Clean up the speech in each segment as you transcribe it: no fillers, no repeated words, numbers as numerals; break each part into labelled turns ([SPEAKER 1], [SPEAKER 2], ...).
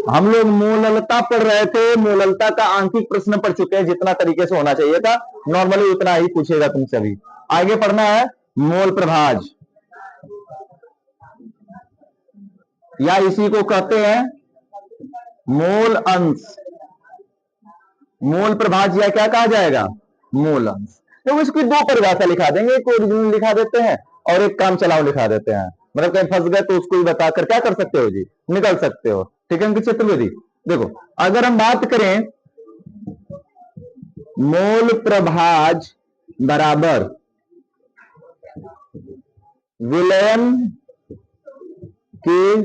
[SPEAKER 1] हम लोग मोललता पढ़ रहे थे, मोललता का आंकिक प्रश्न पढ़ चुके हैं, जितना तरीके से होना चाहिए था नॉर्मली उतना ही पूछेगा तुमसे। अभी आगे पढ़ना है मोल प्रभाज, या इसी को कहते हैं मोल अंश। मोल प्रभाज या क्या कहा जाएगा, मोल अंश। तो इसकी दो परिभाषा लिखा देंगे, एक ओरिजिनल लिखा देते हैं और एक काम चलाओ लिखा देते हैं। मतलब कहीं फंस गए तो उसको भी बताकर क्या कर सकते हो जी, निकल सकते हो। ठीक है अंकित चतुर्वेदी। देखो अगर हम बात करें मोल प्रभाज बराबर विलयन के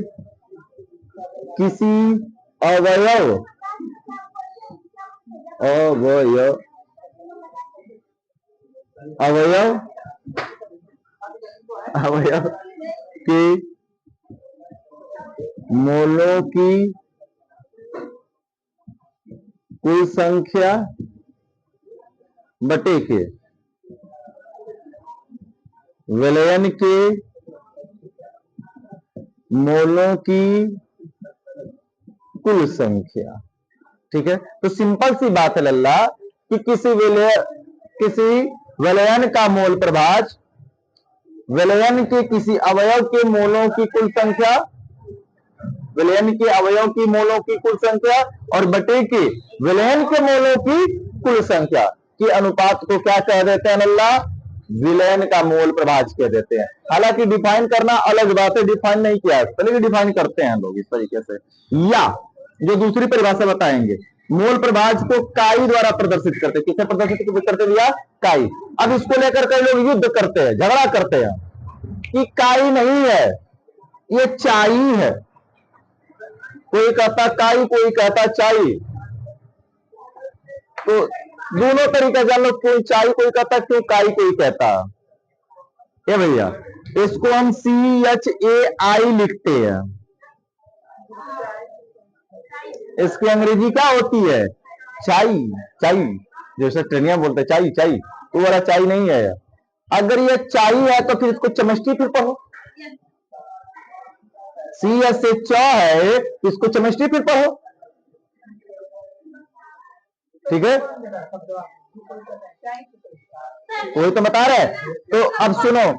[SPEAKER 1] किसी अवयव अवयव अवयव अवयव के मोलों की कुल संख्या बटे के विलयन के मोलों की कुल संख्या। ठीक है, तो सिंपल सी बात है लल्ला कि किसी विलयन का मोल प्रभाज विलयन के किसी अवयव के मोलों की कुल संख्या, विलयन के अवयव की मोलों की कुल संख्या और बटे के विलयन के मोलों की कुल संख्या के अनुपात को क्या कह देते हैं लल्ला, विलयन का मोल प्रभाज कह देते हैं। हालांकि डिफाइन करना अलग बात है, डिफाइन नहीं किया है, पहले डिफाइन करते हैं लोग इस तरीके से। या जो दूसरी परिभाषा बताएंगे, मोल प्रभाज को काई द्वारा प्रदर्शित करते, किसे प्रदर्शित करते दिया, काई। अब इसको लेकर कई लोग युद्ध करते हैं, झगड़ा करते हैं कि काई नहीं है ये चाई है। कोई कहता काई, कोई कहता चाई। तो दोनों तरीका जान लो, कोई चाई कोई कहता, क्यों काई कोई कहता। ये भैया इसको हम CHAI लिखते हैं, इसकी अंग्रेजी क्या होती है, चाई। चाई जैसे ट्रेनिया बोलते चाई चाई, वो वाला चाई नहीं है। अगर ये चाई है तो फिर इसको चमस्टी फिर पढ़ो, CS से च है, इसको चमस्टी फिर पढ़ो। ठीक है, वही तो बता रहे। तो अब सुनो,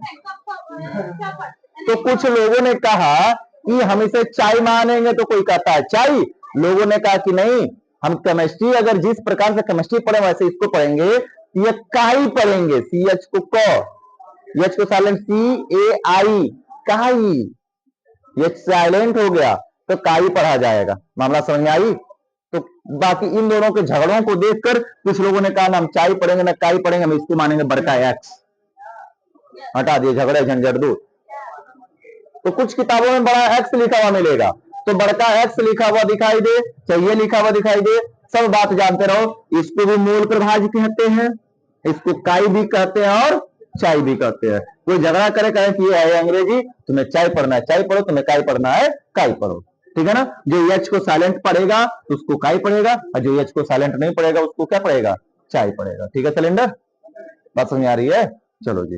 [SPEAKER 1] तो कुछ लोगों ने कहा कि हम इसे चाय मानेंगे, तो कोई कहता है चाय। लोगों ने कहा कि नहीं, हम केमिस्ट्री अगर जिस प्रकार से केमिस्ट्री पढ़े वैसे इसको पढ़ेंगे, ये काई पढ़ेंगे। CH को क, H को साइलेंट CAI, काई। ये साइलेंट हो गया तो काई पढ़ा जाएगा। मामला समझ में आई। तो बाकी इन दोनों के झगड़ों को देखकर कुछ लोगों ने कहा ना हम चाय पढ़ेंगे ना काई पढ़ेंगे, हम इसको मानेंगे बड़का एक्स। हटा दिए झगड़े झंझट दूर। तो कुछ किताबों में बड़ा एक्स लिखा हुआ मिलेगा, तो बड़का एक्स लिखा हुआ दिखाई दे, चाहिए लिखा हुआ दिखाई दे, सब बात जानते रहो। इसको भी मूल प्रभाज कहते हैं, इसको काई भी कहते हैं और चाय भी कहते हैं। कोई झगड़ा करे कहे कि ये है अंग्रेजी, तुम्हें चाय पढ़ना है चाय पढ़ो, तुम्हें काई पढ़ना है काई पढ़ो। ठीक है ना। जो एच को साइलेंट पढ़ेगा तो उसको काई पढ़ेगा, और जो एच को साइलेंट नहीं पढ़ेगा उसको क्या पढ़ेगा, चाय पढ़ेगा। ठीक है सिलेंडर, बात समझ आ रही है। चलो जी,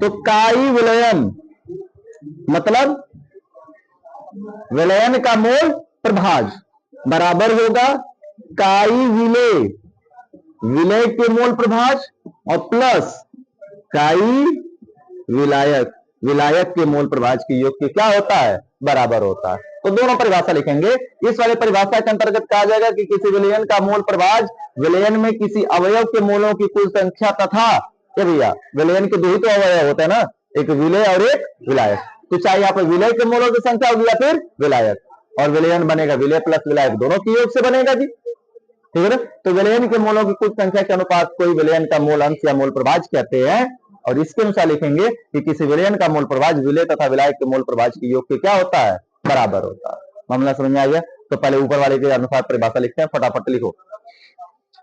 [SPEAKER 1] तो काई विलयन मतलब विलयन का मोल प्रभाज बराबर होगा काई विलय, विलय के मोल प्रभाज और प्लस काई विलायक, विलायक के मोल प्रभाज के योग के क्या होता है, बराबर होता है। तो दोनों परिभाषा लिखेंगे। इस वाले परिभाषा के अंतर्गत कहा जाएगा कि किसी विलयन का मोल प्रभाज विलयन में किसी अवयव के मोलों की कुल संख्या तथा, ये भैया विलयन के दो ही तो अवयव होते हैं ना, एक विलय और एक विलायक। तो चाहे यहाँ पर विलय के मोलों की संख्या होगी या फिर विलायक, और विलयन बनेगा विलय प्लस विलायक दोनों के योग से बनेगा जी। ठीक है ना। तो विलयन के मोलों की कुल संख्या के अनुपात को विलयन का मोल अंश या मोल प्रभाज कहते हैं। और इसके अनुसार लिखेंगे कि किसी विलयन का मोल प्रभाज विलय तथा विलायक के मोल प्रभाज के योग के क्या होता है, बराबर होता है। मामला समझ में आ गया। तो पहले ऊपर वाले के अनुसार परिभाषा लिखते हैं, फटाफट लिखो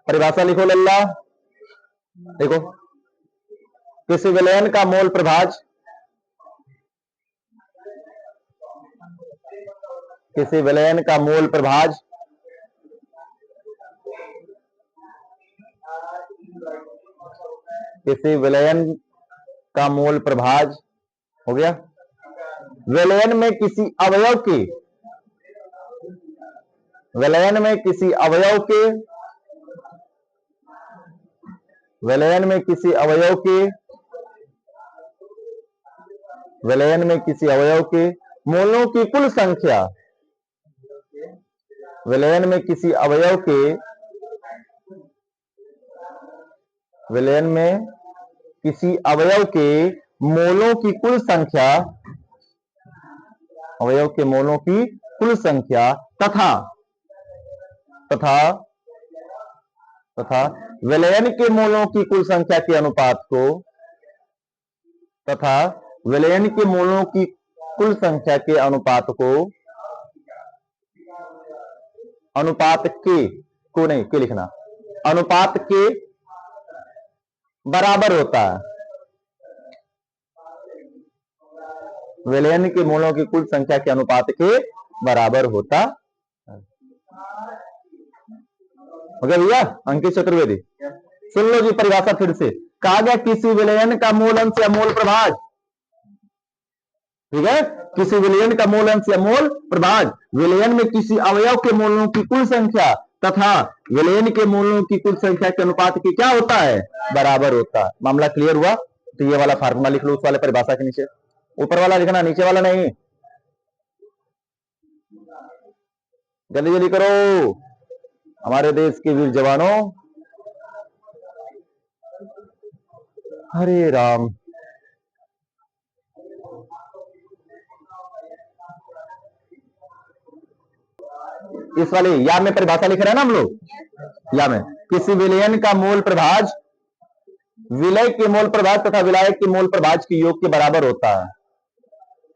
[SPEAKER 1] परिभाषा, लिखो लल्ला। देखो किसी विलयन का मोल प्रभाज, किसी विलयन का मोल प्रभाज किसी विलयन का मोल प्रभाज हो गया विलयन में किसी अवयव की विलयन में किसी अवयव के विलयन में किसी अवयव के विलयन में किसी अवयव के मोलों की कुल संख्या विलयन में किसी अवयव के विलयन में किसी अवयव के मोलों की कुल संख्या अवयव के मोलों की कुल संख्या तथा तथा तथा विलयन के मोलों की कुल संख्या के अनुपात को तथा विलयन के मोलों की कुल संख्या के अनुपात के को नहीं के लिखना अनुपात के बराबर होता है। विलयन के मोलों की कुल संख्या के अनुपात के बराबर होता है। भैया अंकित चतुर्वेदी सुन लो जी परिभाषा फिर से। कहा गया किसी विलयन का मूल अंश या मूल प्रभाज, ठीक है, किसी विलयन का मूल अंश या मूल प्रभाज विलयन में किसी अवयव के मूलों की कुल संख्या तथा विलयन के मूलों की कुल संख्या के अनुपात की क्या होता है, बराबर होता है। मामला क्लियर हुआ? तो ये वाला फार्मूला लिख लो उस वाले परिभाषा के नीचे, ऊपर वाला लिखना नीचे वाला नहीं। जल्दी जल्दी करो हमारे देश के वीर जवानों। हरे राम। इस वाले या में परिभाषा लिख रहे हैं ना हम लोग, या में किसी विलयन का मूल प्रभाज विलय के मूल प्रभाज तथा विलायक के मूल प्रभाज के योग के बराबर होता है।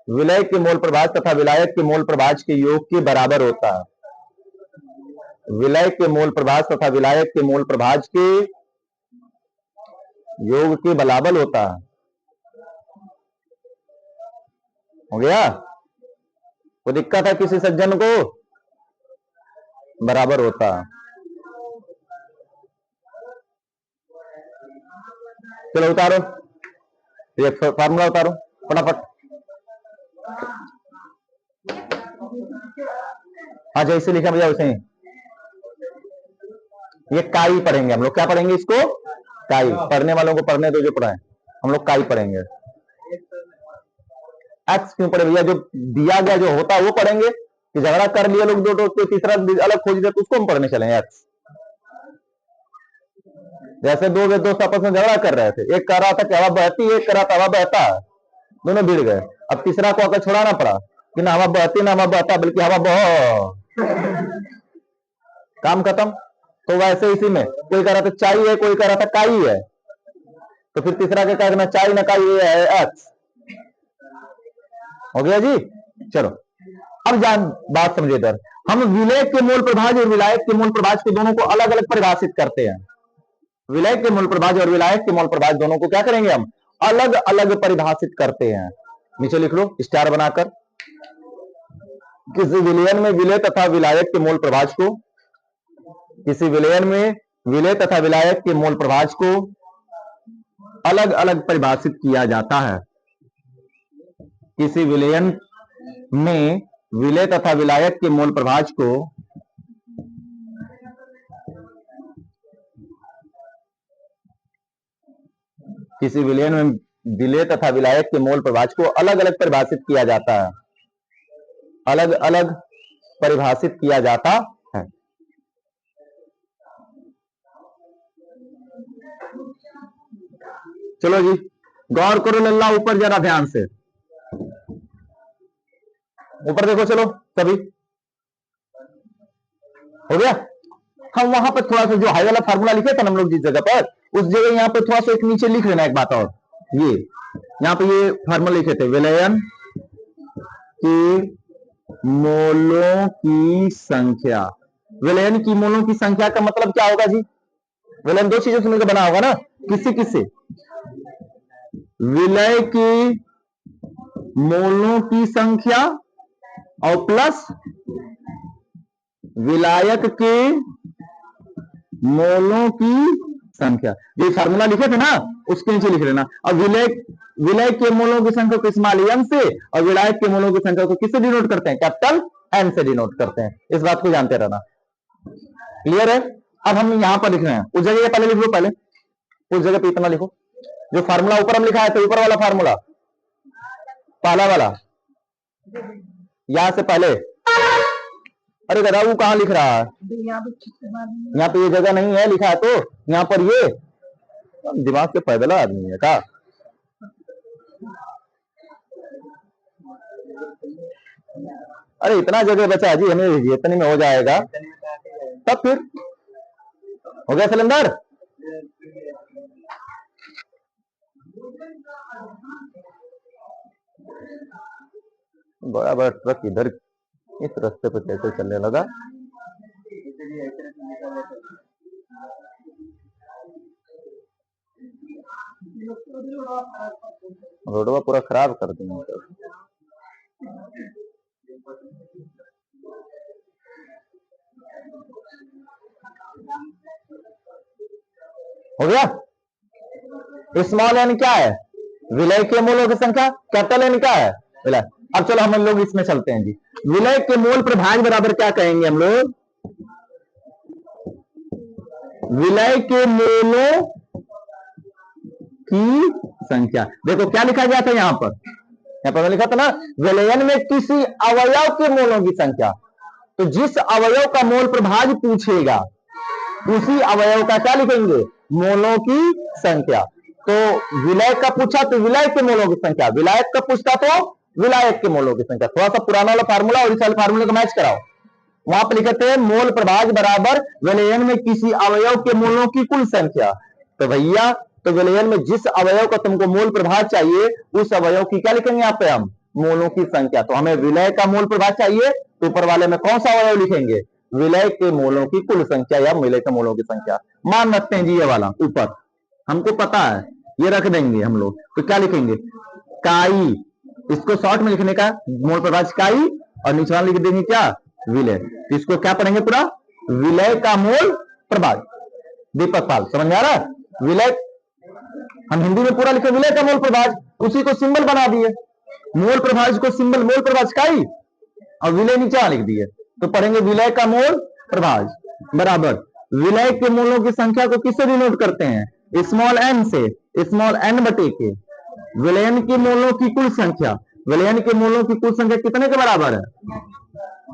[SPEAKER 1] विलय के मूल प्रभाज तथा विलायक के मूल प्रभाज के योग के बराबर होता है। विलय के मूल प्रभाज तथा विलायक के मूल प्रभाज के योग के बराबर होता है। हो गया? वो दिक्कत है किसी सज्जन को? बराबर होता है। चलो उतारो ये फार्मूला उतारो फटाफट। हाँ जैसे लिखा भैया वैसे ही। ये काई पढ़ेंगे हम लोग। क्या पढ़ेंगे इसको? काई। पढ़ने वालों को पढ़ने दो जो पढ़ाए, हम लोग काई पढ़ेंगे। एक्स क्यों पढ़े भैया? जो दिया गया जो होता है वो पढ़ेंगे कि झगड़ा कर लिया लोग दो तो तीसरा अलग खोज दिया तो उसको हम पढ़ने चले। एक्स जैसे दो दोस्त आपस में झगड़ा कर रहे थे, एक कह रहा था कि हवा बहती है, एक कह रहा था हवा बहता है, दोनों भिड़ गए। अब तीसरा को आकर छुड़ाना पड़ा कि ना हवा बहती ना हवा बहता बल्कि हवा बह। काम खत्म। तो वैसे इसी में कोई कह रहा था चाय है, कोई कह रहा था काई है, तो फिर तीसरा के कह ना चाय ना काई है एक्स। हो गया जी? चलो अब जान बात समझे इधर। हम विलय के मूल प्रभाज और विलायक के मूल प्रभाज के दोनों को अलग अलग परिभाषित करते हैं। विलय के मूल प्रभाज और विलायक के मूल प्रभाज दोनों को क्या करेंगे हम? अलग अलग परिभाषित करते हैं। नीचे लिख लो स्टार बनाकर। किसी विलयन में विलय तथा विलायक के मूल प्रभाज को किसी विलयन में विलय तथा विलायक के मूल प्रभाज को अलग अलग परिभाषित किया जाता है। किसी विलयन में विलय तथा विलायक के मूल प्रभाज को किसी विलयन में विलय तथा विलायक के मूल प्रभाज को अलग अलग परिभाषित किया जाता है। अलग अलग परिभाषित किया जाता है। चलो जी गौर करो लल्ला ऊपर जरा ध्यान से। ऊपर देखो चलो सभी। हो गया? हम वहां पर थोड़ा सा जो हाई वाला फार्मूला लिखे था ना हम लोग जिस जगह पर, उस जगह यहाँ पे थोड़ा सा एक नीचे लिख लेना एक बात और। ये यहाँ पे ये फार्मूला लिखे थे विलयन की मोलों की संख्या। विलयन की मोलों की संख्या का मतलब क्या होगा जी? विलयन दो चीजों से मिलकर बना होगा ना, किसी किससे? विलय की मोलों की संख्या और प्लस विलायक के मोलों की संख्या। जो फार्मूला लिखे थे ना उसके नीचे लिख लेना। अब विलय के मोलों की संख्या को स्मॉल एम से और विलायक के मोलों की संख्या को किससे डिनोट करते हैं? कैपिटल एन से डिनोट करते हैं। इस बात को जानते रहना। क्लियर है? अब हम यहां पर लिख रहे हैं, उस जगह ये पहले लिख लो, पहले उस जगह पे इतना लिखो, जो फार्मूला ऊपर हम लिखा है तो ऊपर वाला फार्मूला, पहला वाला, यहां से पहले। अरे दादा वो कहां लिख रहा है? यहाँ पे ये जगह नहीं है लिखा है, तो यहाँ पर ये दिमाग के पैदल आदमी है का? अरे इतना जगह बचा जी, हमें इतने में हो जाएगा, तब फिर हो गया सिलेंडर। बड़ा बड़ा ट्रक इधर इस रास्ते पर कैसे चलने लगा? रोडवा पूरा खराब कर दिया। हो गया? स्मॉल एन क्या है? विलय के मोलों की संख्या। कैपिटल एन क्या है? विलय। अब चलो हम लोग इसमें चलते हैं जी। विलय के मोल पर भाग बराबर क्या कहेंगे हम लोग? विलय के मोलों की संख्या। देखो क्या लिखा गया था यहां पर लिखा था ना, विलयन में किसी अवयव के मोलों की संख्या। तो जिस अवयव का मोल प्रभाग पूछेगा उसी अवयव का क्या लिखेंगे? मोलों की संख्या। तो विलय का पूछा तो विलय के मोलों की संख्या, विलायक का पूछता तो विलायक के मोलों की संख्या। थोड़ा सा पुराना वाला फार्मूला और इस वाले फार्मूले को मैच कराओ। वहां पर लिखते हैं मोल प्रभाग बराबर विलयन में किसी अवयव के मोलों की कुल संख्या। तो भैया तो विलयन में जिस अवयव का तुमको मोल प्रभाग चाहिए उस अवयव की क्या लिखेंगे यहाँ पे हम? मोलों की संख्या। तो हमें विलय का मोल प्रभाग चाहिए तो ऊपर वाले में कौन सा अवयव लिखेंगे? विलय के मोलों की कुल संख्या या विलय के मोलों की संख्या। मान रखते हैं जी ये वाला ऊपर, हमको पता है, ये रख देंगे हम लोग। तो क्या लिखेंगे? काई। इसको शॉर्ट में लिखने का मोल प्रभाग काई, और नीचे लिख देंगे क्या? विलय। तो इसको क्या पढ़ेंगे पूरा? विलय का मोल प्रभाग। दीपक पाल समझ में आ रहा है? विलय हम हिंदी में पूरा लिखे विलय का मोल प्रभाग, उसी को सिंबल बना दिए। मोल प्रभाग को सिंबल मोल प्रभाग काई और विलय नीचे लिख दिए। तो पढ़ेंगे विलय का मोल प्रभाग बराबर विलय के मोलों की संख्या को किससे डिनोट करते हैं? स्मॉल एन से, स्मॉल एन बटे के विलयन के मोलों की कुल संख्या। विलयन के मोलों की कुल संख्या कितने के बराबर है?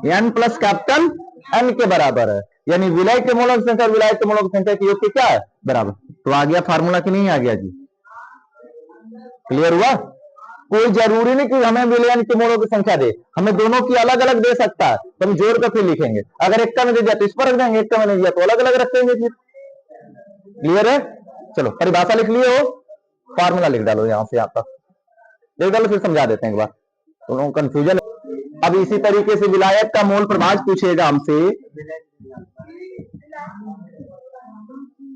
[SPEAKER 1] एन प्लस कैपिटल एन के बराबर है। यानी विलय के मोलों की संख्या विलय के मोलों की संख्या के योग के क्या है? बराबर। तो आ गया फार्मूला कि नहीं आ गया जी? क्लियर हुआ? कोई जरूरी नहीं कि हमें विलयन के मोलों की संख्या दे, हमें दोनों की अलग अलग दे सकता है, तो हम जोड़ कर फिर लिखेंगे। अगर एक का में दे दिया तो इस पर रख देंगे, एक का में नहीं दिया तो अलग अलग रख देंगे फिर। क्लियर है? चलो परिभाषा लिख लिए हो, फार्मूला लिख डालो यहां से यहां तक लिख डालो, फिर समझा देते हैं एक बार, तो लोगों को कंफ्यूजन। अब इसी तरीके से विलायक का मोल प्रभाग पूछेगा हमसे।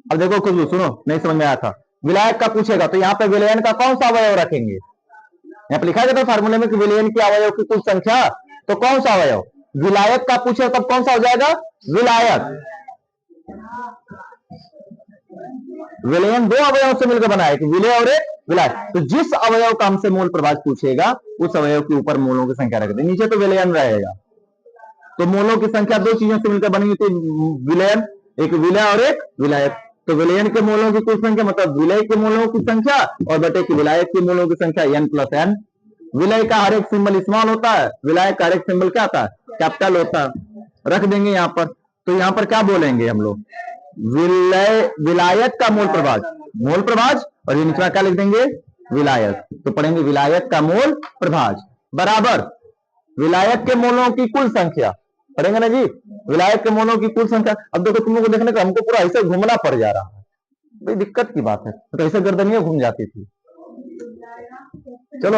[SPEAKER 1] अब देखो खुद सुनो, नहीं समझ में आया था। विलायक का पूछेगा तो यहाँ पे विलयन का कौन सा अवयव रखेंगे? यहाँ पे लिखा गया था फार्मूले में कि विलयन के अवयव की कुल संख्या, तो कौन सा अवयव? विलायक का पूछे तब कौन सा हो जाएगा? विलायक। विलयन दो अवयव से मिलकर बना है, विलय और एक विलायक। तो जिस अवयव का हमसे मोल प्रभाग पूछेगा उस अवयव के ऊपर मोलों की संख्या रख दे, नीचे तो विलयन रहेगा। तो मोलों की संख्या दो चीजों से मिलकर बनी थी विलयन, एक विलय और एक विलायक। तो विलयन के मोलों की कुल संख्या मतलब विलय के मोलों की संख्या और बटे की विलायक के मोलों की संख्या n प्लस एन। विलय का हर एक सिंबल स्मॉल होता है, विलायक का हर एक सिंबल क्या होता है? कैपिटल होता है। रख देंगे यहाँ पर। तो यहाँ पर क्या बोलेंगे हम लोग? विलायक का मोल प्रभाग, मोल प्रभाग, और ये नीचे क्या लिख देंगे? विलायक। तो पढ़ेंगे विलायक का मोल प्रभाग बराबर विलायक के मोलों की कुल संख्या। पढ़ेंगे ना जी? विलायक के मोलों की कुल संख्या। अब देखो तुम लोग को देखने का हमको पूरा ऐसे घूमना पड़ जा रहा है, भाई दिक्कत की बात है, तो ऐसे गर्दनियां घूम जाती थी। चलो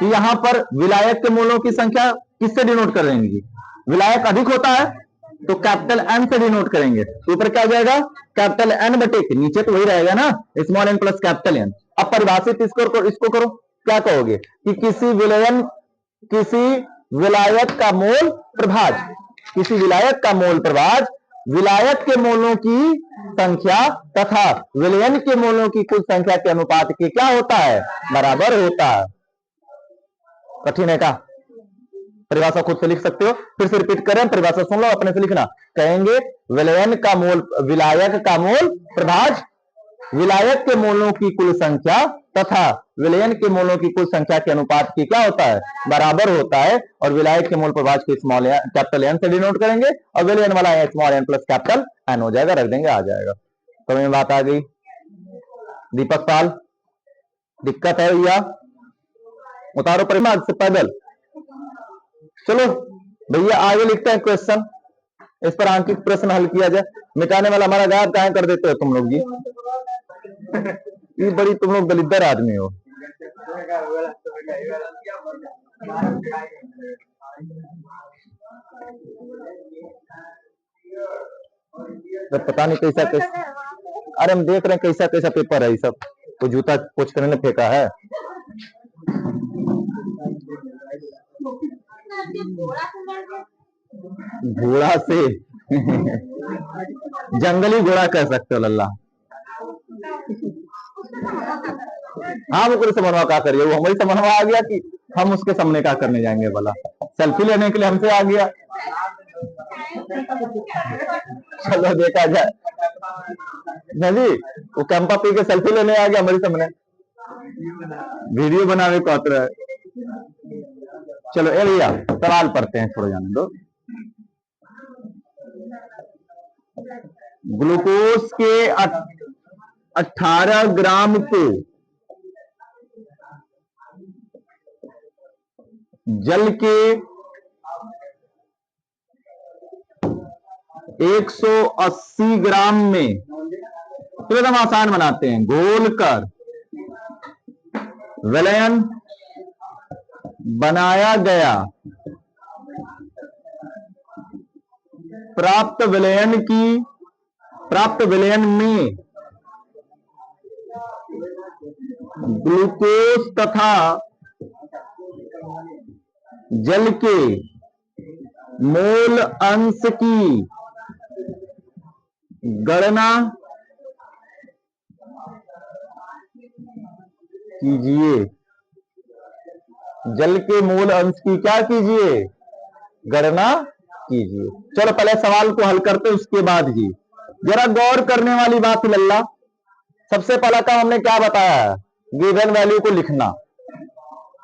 [SPEAKER 1] यहाँ पर विलायक के मोलों की संख्या किससे डिनोट करेंगे? विलायक अधिक होता है तो कैपिटल एन से डिनोट करेंगे। तो ऊपर क्या हो जाएगा? कैपिटल एन बटे के, नीचे तो वही रहेगा ना, small N plus capital N. अब परिभाषित इसको करो, क्या कहोगे? कि किसी विलायक का मोल प्रभाग, किसी विलायक का मोल प्रभाग विलायक के मोलों की संख्या तथा विलयन के मोलों की कुल संख्या के अनुपात के क्या होता है? बराबर होता है। कठिन है का? परिभाषा खुद से लिख सकते हो, फिर से रिपीट करें, परिभाषा सुन लो, अपने से लिखना। कहेंगे विलयन का मूल, विलायक का मूल प्रभाज विलायक के मूलों की कुल संख्या तथा विलयन के मूलों की कुल संख्या के अनुपात की क्या होता है, बराबर होता है। और विलायक के मूल प्रभाज को स्मॉल कैपिटल एन से डिनोट करेंगे और विलयन वाला small N plus capital N हो जाएगा, रख देंगे, आ जाएगा। तो में बात आ गई। दीपक पाल, दिक्कत है भैया? उतारो परिमाण से पैदल। चलो भैया आगे लिखते हैं क्वेश्चन, इस पर आंकिक प्रश्न हल किया जाए। मिटाने वाला हमारा गायब काहे कर देते हो तुम लोग जी? ये बड़ी तुम लोग दलिद्दर आदमी हो। तो पता नहीं कैसा कैसा, अरे हम देख रहे हैं कैसा कैसा पेपर है ये सब, तो जूता पोछ करने फेंका है। घोड़ा से जंगली घोड़ा कह सकते हो लल्ला। हाँ वो से मनवा क्या करिए, वो हमारी से मनवा आ गया कि हम उसके सामने क्या करने जाएंगे भला, सेल्फी लेने के लिए हमसे आ गया। चलो देखा जाए। नहीं वो कैंपा पी के सेल्फी लेने आ गया हमारे सामने, वीडियो बनाने को आता है। चलो ए भैया सवाल पढ़ते हैं, छोड़ जाने दो। ग्लूकोज के 18 ग्राम को जल के 180 ग्राम में, तो एकदम आसान बनाते हैं, घोल कर विलयन बनाया गया। प्राप्त विलयन में ग्लूकोज तथा जल के मोल अंश की गणना कीजिए। जल के मोल अंश की क्या कीजिए, गणना कीजिए। चलो पहले सवाल को हल करते उसके बाद जी जरा गौर करने वाली बात लल्ला। सबसे पहला काम हमने क्या बताया, गिवन वैल्यू को लिखना।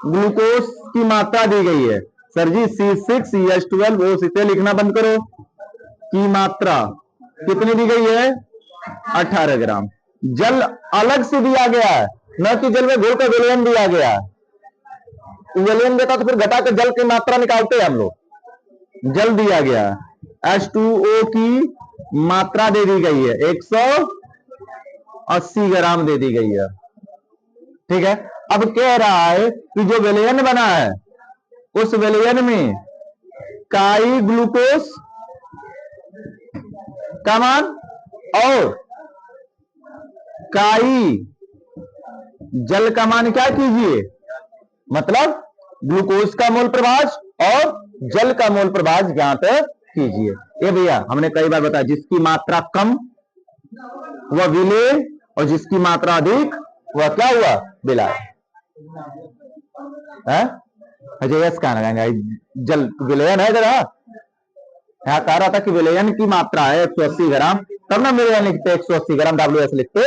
[SPEAKER 1] ग्लूकोज की मात्रा दी गई है सर जी C6H12, वो इसे लिखना बंद करो। की मात्रा कितनी दी गई है, 18 ग्राम। जल अलग से दिया गया है, न कि जल में घोल का विलयन दिया गया है। विलयन देता तो फिर घटा के जल की मात्रा निकालते हैं हम लोग। जल दिया गया है, H2O की मात्रा दे दी गई है 180 ग्राम दे दी गई है, ठीक है। अब कह रहा है कि जो विलयन बना है उस विलयन में काई ग्लूकोज का मान और काई जल का मान क्या कीजिए, मतलब ग्लूकोज का मोल प्रभाज और जल का मोल प्रभाज ज्ञात कीजिए। ये भैया हमने कई बार बताया, जिसकी मात्रा कम वह विलेय और जिसकी मात्रा अधिक वह क्या हुआ, विलाय। यस कहा लगाएंगे, जल विलयन है जरा, यहाँ कह रहा था कि विलयन की मात्रा है 180 ग्राम, तब ना विलयन लिखते 180 ग्राम WS लिखते।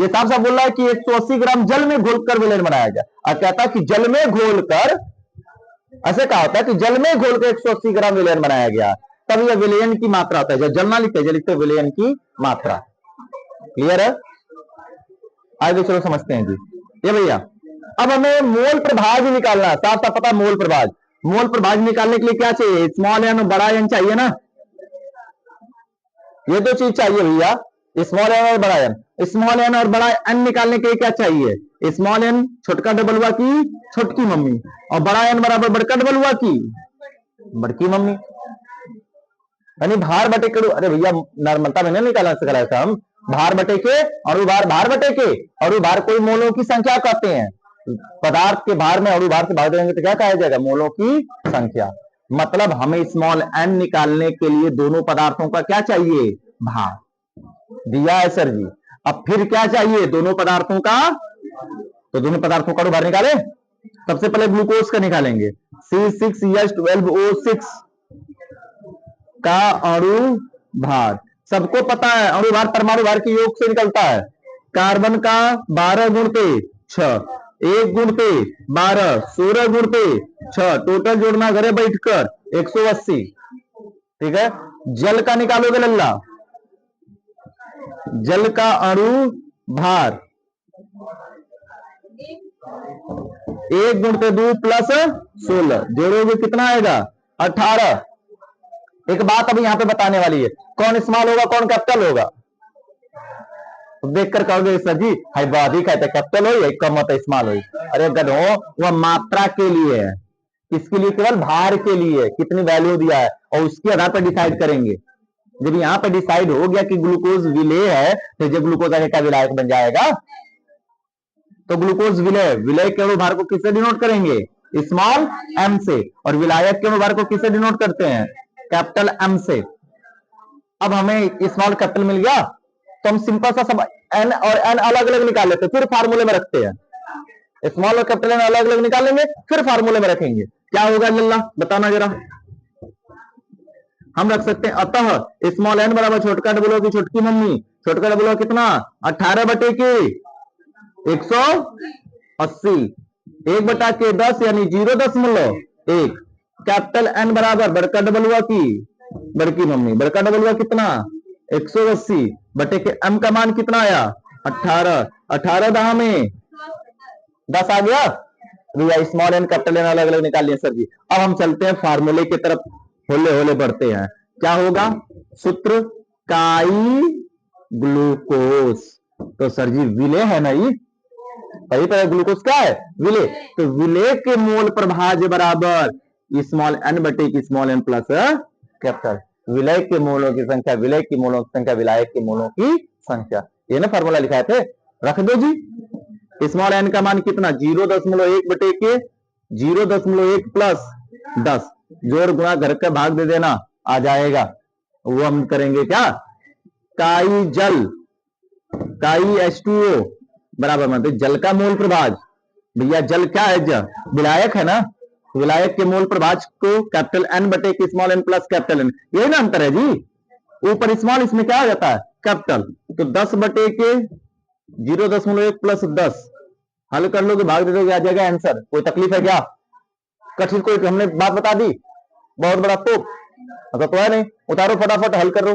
[SPEAKER 1] ये साफ साफ बोल रहा है कि 180 ग्राम जल में घोलकर विलयन बनाया गया, और कहता कि जल में घोलकर, ऐसे कहा होता है कि जल में घोलकर 180 ग्राम विलयन बनाया गया, तब यह विलयन की मात्रा होता है। जब जल ना लिखते, जब लिखते विलयन की मात्रा। क्लियर है? आगे चलो समझते हैं जी। ये भैया अब हमें मोल प्रभाज निकालना है, साफ साफ पता मोल प्रभाज। मोल प्रभाज निकालने के लिए क्या चाहिए, स्मॉल एन और बड़ा एन चाहिए ना, ये दो चीज चाहिए भैया, स्मॉल एन और बड़ा एन। स्मॉल एन और बड़ा एन निकालने के लिए क्या चाहिए, स्मॉल एन छोटका डबल हुआ की छोटकी मम्मी, और बड़ा एन बराबर बड़का डबल हुआ की बड़की मम्मी, यानी भार बटे के। अरे भैया नॉर्मलता में नहीं निकाला सकता है, हम भार बटे के अणुभार, भार बटे के अणुभार कोई मोलों की संख्या कहते हैं। पदार्थ के भार में अणुभार से भाग देंगे तो क्या कहा जाएगा, मोलों की संख्या। मतलब हमें स्मॉल एन निकालने के लिए दोनों पदार्थों का क्या चाहिए, भार दिया है सर जी। अब फिर क्या चाहिए, दोनों पदार्थों का, तो दोनों पदार्थों का अणुभार निकाले। सबसे पहले ग्लूकोज का निकालेंगे, C6H12O6 का अणु भार। सबको पता है अणु भार परमाणु भार के योग से निकलता है। कार्बन का 12 गुण पे 6, 1 गुण पे 12, 16 गुण पे 6, टोटल जोड़ना घरे बैठकर 180। ठीक है, जल का निकालोगे लल्ला, जल का अणु भार 1 गुण पे 2 प्लस 16, जोड़ोगे कितना आएगा 18। एक बात अभी यहां पे बताने वाली है, कौन स्मॉल होगा कौन कैपिटल होगा, तो देखकर कहोगे सर जी हाइबाधिक है तो कैपिटल हो या कम होता स्मॉल हो। अरे गधो, वह मात्रा के लिए है, किसके लिए, केवल भार के लिए कितनी वैल्यू दिया है और उसके आधार पर डिसाइड करेंगे। जब यहां पर डिसाइड हो गया कि ग्लूकोज विलेय है तो जब ग्लूकोज आगे का विलायक बन जाएगा। तो ग्लूकोज विलय, विलय के अणु भार को किससे डिनोट करेंगे, स्मॉल एम से, और विलायक के अणु भार को किससे डिनोट करते हैं, कैपिटल एम से। अब हमें स्मॉल कैपिटल मिल गया तो हम सिंपल सा सब एन और एन अलग अलग निकाल लेते हैं, फिर फार्मूले में रखते हैं। स्मॉल और कैपिटल एन अलग अलग निकाल लेंगे, फिर फार्मूले में रखेंगे। क्या होगा लल्ला बताना जरा। हम रख सकते हैं अतः स्मॉल एन बराबर छोटका डबल की छोटकी मम्मी, छोटका डबल कितना 18 बटे के 180, 1 बटा के 10 यानी 0.1। कैपिटल एन बराबर बड़का डबल की बड़की मम्मी, बड़का डबल कितना 180 बटे के एम का मान कितना आया 18, 18 दहा में 10 आ गया भैया। स्मॉल एन कैपिटल एन अलग अलग निकाल लिए सर जी। अब हम चलते हैं फार्मूले की तरफ, होले होले बढ़ते हैं। क्या होगा सूत्र, काई ग्लूकोज। तो सर जी विलेय है ना, ये सही पर ग्लूकोज क्या है विलेय। तो विलेय के मोल प्रभाज बराबर स्मॉल एन बटे की स्मॉल एन प्लस कैपिटल, विलय के मोलों की संख्या विलय की मोलों की संख्या विलायक के मोलों की संख्या। ये ना फॉर्मूला लिखा थे, रख दो जी। स्मॉल एन का मान कितना 0.1 बटे के 0.1 प्लस 10, जोड़ गुणा घर का भाग दे देना आ जाएगा। वो हम करेंगे क्या, काई जल, काई H2O बराबर मानते जल का मोल प्रभाज। भैया जल क्या है, जल विलायक है ना, विलायक के मोल प्रभाज को कैपिटल एन बटे के small N plus capital N, यही ना अंतर है जी। ऊपर स्मॉल इसमें क्या आ जाता है कैपिटल, तो 10 बटे के 0.1 प्लस 10 हल कर लोगे भाग दे दोगे आ जाएगा आंसर। कोई तकलीफ है क्या, कठिन कोई हमने बात बता दी, बहुत बड़ा तो अगर तो है नहीं, उतारो फटाफट हल करो।